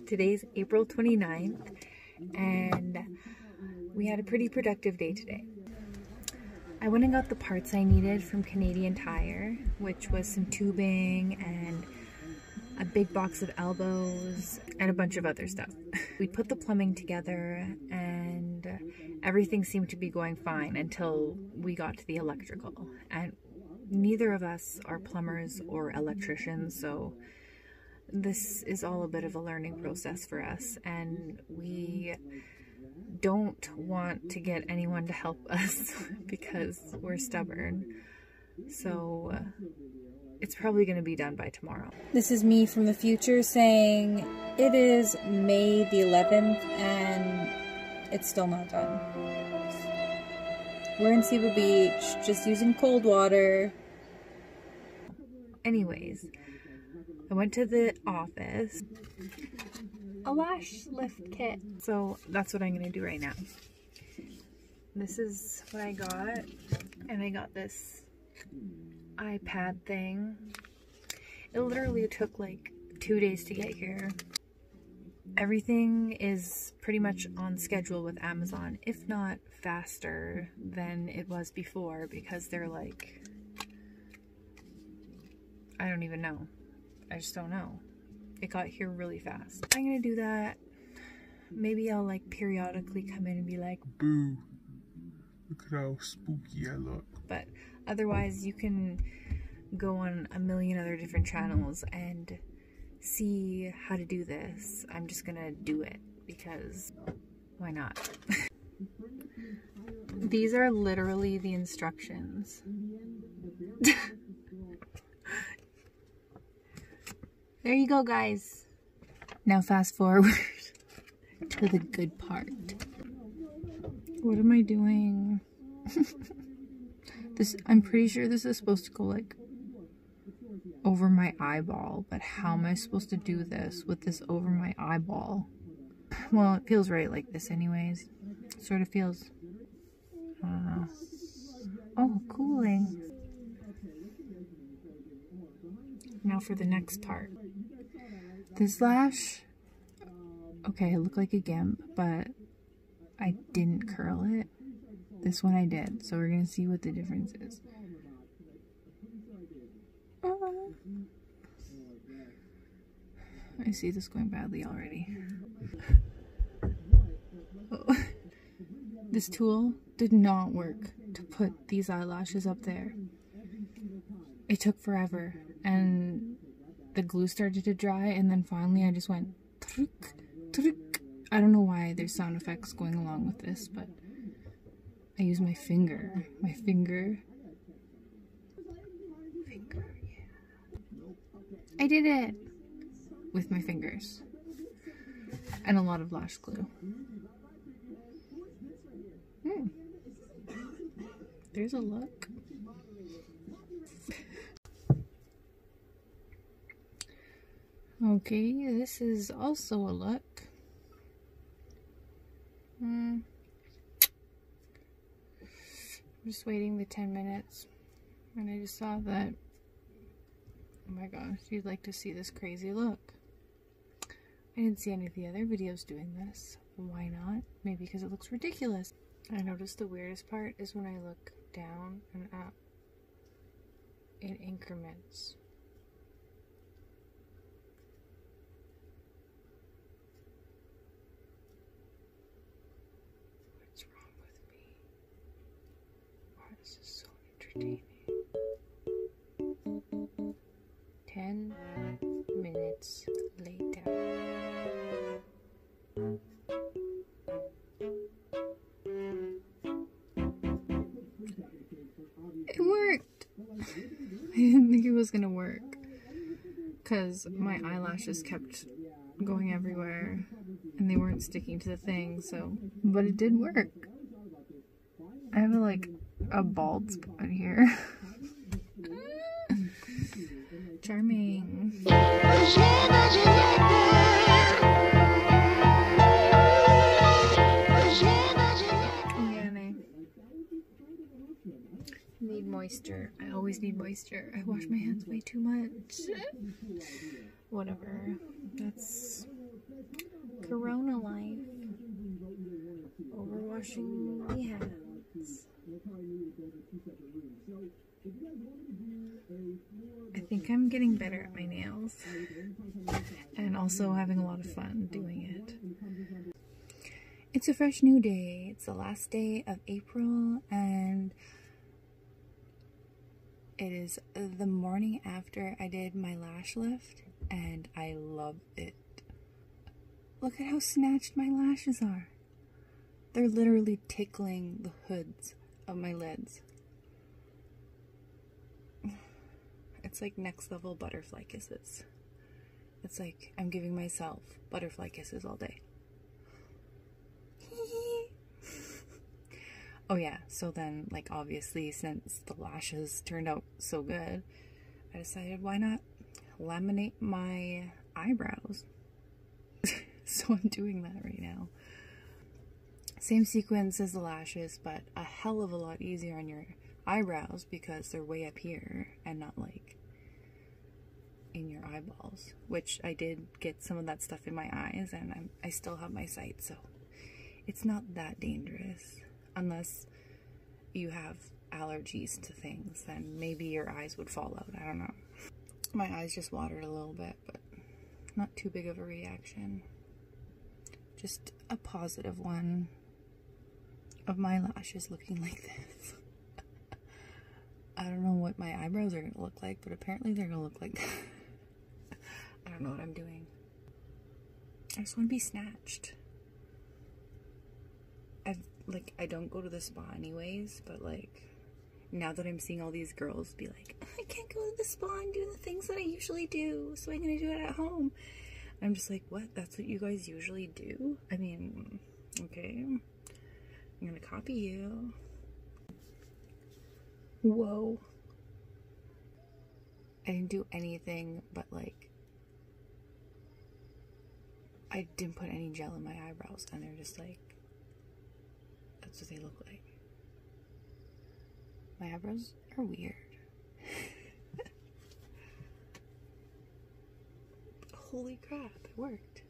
Today's April 29th, and we had a pretty productive day today. I went and got the parts I needed from Canadian Tire, which was some tubing and a big box of elbows and a bunch of other stuff. We put the plumbing together and everything seemed to be going fine until we got to the electrical. And neither of us are plumbers or electricians, so this is all a bit of a learning process for us, and we don't want to get anyone to help us because we're stubborn. So it's probably going to be done by tomorrow. This is me from the future saying it is May the 11th and it's still not done. We're in Cebu Beach, just using cold water. Anyways, I went to the office. A lash lift kit. So that's what I'm gonna do right now. This is what I got, and I got this iPad thing. It literally took like 2 days to get here. Everything is pretty much on schedule with Amazon, if not faster than it was before, because they're like, I don't even know. I just don't know. It got here really fast. I'm gonna do that. Maybe I'll like periodically come in and be like, boo, look at how spooky I look. But otherwise you can go on a million other different channels and see how to do this. I'm just gonna do it because why not? These are literally the instructions. There you go, guys. Now fast forward to the good part. What am I doing? I'm pretty sure this is supposed to go like over my eyeball, but how am I supposed to do this with this over my eyeball? Well, it feels right like this anyways. Sort of feels, I don't know. Oh, cooling. Now for the next part. This lash, okay, I look like a gimp, but I didn't curl it. This one I did, so we're gonna see what the difference is. I see this going badly already. Oh. This tool did not work to put these eyelashes up there. It took forever, and the glue started to dry, and then finally I just went truk, truk. I don't know why there's sound effects going along with this, but I use my finger. My finger. Yeah. I did it! With my fingers. And a lot of lash glue. There's a look. Okay, this is also a look. I'm just waiting the 10 minutes. And I just saw that, oh my gosh, you'd like to see this crazy look. I didn't see any of the other videos doing this. Why not? Maybe because it looks ridiculous. I noticed the weirdest part is when I look down and up in increments. What's wrong with me? Wow, this is so entertaining. 10 minutes later. It worked! I didn't think it was gonna work because my eyelashes kept going everywhere and they weren't sticking to the thing, so, but it did work. I have like a bald spot here. Charming. Need moisture. I always need moisture. I wash my hands way too much. Whatever. That's washing the hands. I think I'm getting better at my nails and also having a lot of fun doing it. It's a fresh new day. It's the last day of April and it is the morning after I did my lash lift and I love it. Look at how snatched my lashes are. They're literally tickling the hoods of my lids. It's like next level butterfly kisses. It's like I'm giving myself butterfly kisses all day. Oh yeah, so then like obviously since the lashes turned out so good, I decided why not laminate my eyebrows. So I'm doing that right now. Same sequence as the lashes, but a hell of a lot easier on your eyebrows because they're way up here and not like in your eyeballs, which I did get some of that stuff in my eyes and I still have my sight, so it's not that dangerous unless you have allergies to things. Then maybe your eyes would fall out. I don't know. My eyes just watered a little bit, but not too big of a reaction. Just a positive one of my lashes looking like this. I don't know what my eyebrows are going to look like, but apparently they're going to look like that. I don't know what I'm doing. I just want to be snatched. I don't go to the spa anyways, but like, now that I'm seeing all these girls be like, I can't go to the spa and do the things that I usually do, so I'm going to do it at home. I'm just like, what? That's what you guys usually do? I mean, okay. I'm going to copy you. Whoa. I didn't do anything but like, I didn't put any gel in my eyebrows and they're just like, that's what they look like. My eyebrows are weird. Holy crap, it worked.